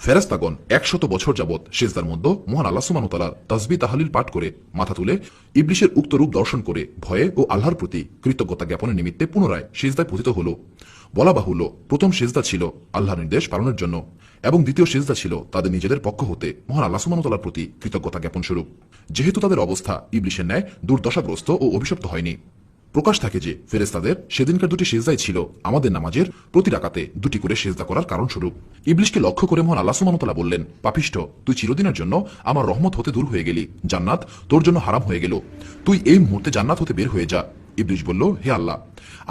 ফেরেশতাগণ 100 বছর যাবৎ সিজদার মধ্যে মহান আল্লাহ সুবহানাহু ওয়া তাআলার তাসবিহ তাহলিল পাঠ করে মাথা তুলে ইবলিসের উক্ত রূপ দর্শন করে ভয়ে ও আল্লাহর প্রতি কৃতজ্ঞতা জ্ঞাপনের নিমিত্তে পুনরায় সিজদায় পতিত হল। বলা বাহুল্য, প্রথম সিজদা ছিল আল্লাহর নির্দেশ পালনের জন্য এবং দ্বিতীয় সিজদা ছিল তাদের নিজেদের পক্ষ হতে মহান আল্লাহ সুবহানাহু ওয়া তাআলার প্রতি কৃতজ্ঞতা জ্ঞাপন স্বরূপ। যেহেতু তাদের অবস্থা ইবলিসের ন্যায় দুর্দশাগ্রস্ত ও অভিশপ্ত হয়নি, প্রকাশ থাকে যে ফেরেশতাদের সেদিনকার দুটি সিজদাই ছিল আমাদের নামাজের প্রতি রাকাতে দুটি করে সিজদা করার কারণ স্বরূপ। ইবলিসকে লক্ষ্য করে মহান আল্লাহ সুবহানাহু ওয়া তাআলা বললেন, পাপিষ্ঠ, তুই চিরদিনের জন্য আমার রহমত হতে দূর হয়ে গেলি, জান্নাত তোর জন্য হারাম হয়ে গেল, তুই এই মুহূর্তে জান্নাত হতে বের হয়ে যা। ইবলিস বলল, হে আল্লাহ,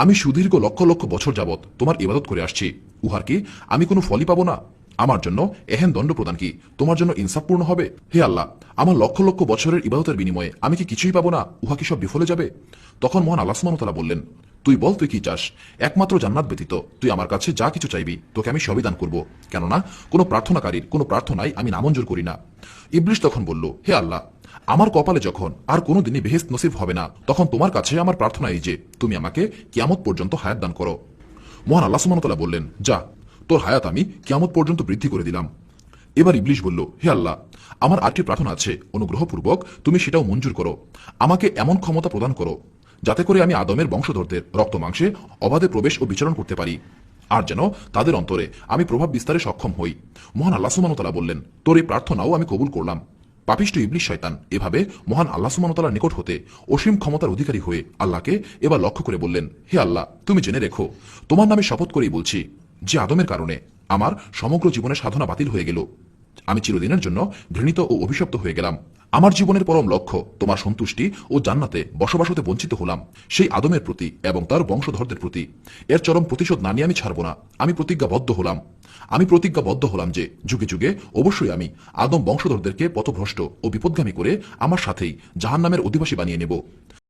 আমি সুদীর্ঘ লক্ষ লক্ষ বছর যাবৎ তোমার ইবাদত করে আসছি, উহার কি আমি কোনো ফলই পাবো না? আমার জন্য এহেন দণ্ড প্রদান কি তোমার জন্য ইনসাফপূর্ণ হবে? হে আল্লাহ, আমার লক্ষ লক্ষ বছরের ইবাদতের বিনিময়ে আমি কি কিছুই পাবো না? উহা কি সব বিফলে যাবে? তখন মহান আল্লাহ সুবহানাহু ওয়া তাআলা বললেন, তুই বল তুই কি চাস, একমাত্র জান্নাত ব্যতীত তুই আমার কাছে যা কিছু চাইবি তোকে আমি সবই দান করব, কেননা কোনো প্রার্থনাকারীর কোনো প্রার্থনাই আমি নামঞ্জুর করি না। ইবলিস তখন বলল, হে আল্লাহ, আমার কপালে যখন আর কোনো দিনই বেহেশত নসিব হবে না, তখন তোমার কাছে আমার প্রার্থনা এই যে তুমি আমাকে কিয়ামত পর্যন্ত হায়াত দান করো। মহান আল্লাহ সুবহানাহু ওয়া তাআলা বললেন, যা, তোর হায়াত আমি কিয়ামত পর্যন্ত বৃদ্ধি করে দিলাম। এবার ইবলিস বলল, হে আল্লাহ, আমার আরেকটি প্রার্থনা আছে, অনুগ্রহপূর্বক তুমি সেটাও মঞ্জুর করো। আমাকে এমন ক্ষমতা প্রদান করো যাতে করে আমি আদমের বংশধরদের রক্ত মাংসে অবাধে প্রবেশ ও বিচরণ করতে পারি, আর যেন তাদের অন্তরে আমি প্রভাব বিস্তারে সক্ষম হই। মহান আল্লাহ সুবহানাহু ওয়া তাআলা বললেন, তোর এই প্রার্থনাও আমি কবুল করলাম। পাপিষ্ঠ ইবলিস শয়তান এভাবে মহান আল্লাহ সুবহানাহু ওয়া তাআলার নিকট হতে অসীম ক্ষমতার অধিকারী হয়ে আল্লাহকে এবার লক্ষ্য করে বললেন, হে আল্লাহ, তুমি জেনে রেখো, তোমার নামে শপথ করেই বলছি যে আদমের কারণে আমার সমগ্র জীবনের সাধনা বাতিল হয়ে গেল, আমি চিরদিনের জন্য ঘৃণিত ও অভিশপ্ত হয়ে গেলাম। আমার জীবনের পরম লক্ষ্য তোমার সন্তুষ্টি ও জান্নাতে বসবাস হতে বঞ্চিত হলাম। সেই আদমের প্রতি এবং তার বংশধরদের প্রতি এর চরম প্রতিশোধ না নিয়ে আমি ছাড়ব না। আমি প্রতিজ্ঞাবদ্ধ হলাম যে যুগে যুগে অবশ্যই আমি আদম বংশধরদেরকে পথভ্রষ্ট ও বিপদগামী করে আমার সাথেই জাহান্নামের অধিবাসী বানিয়ে নেব।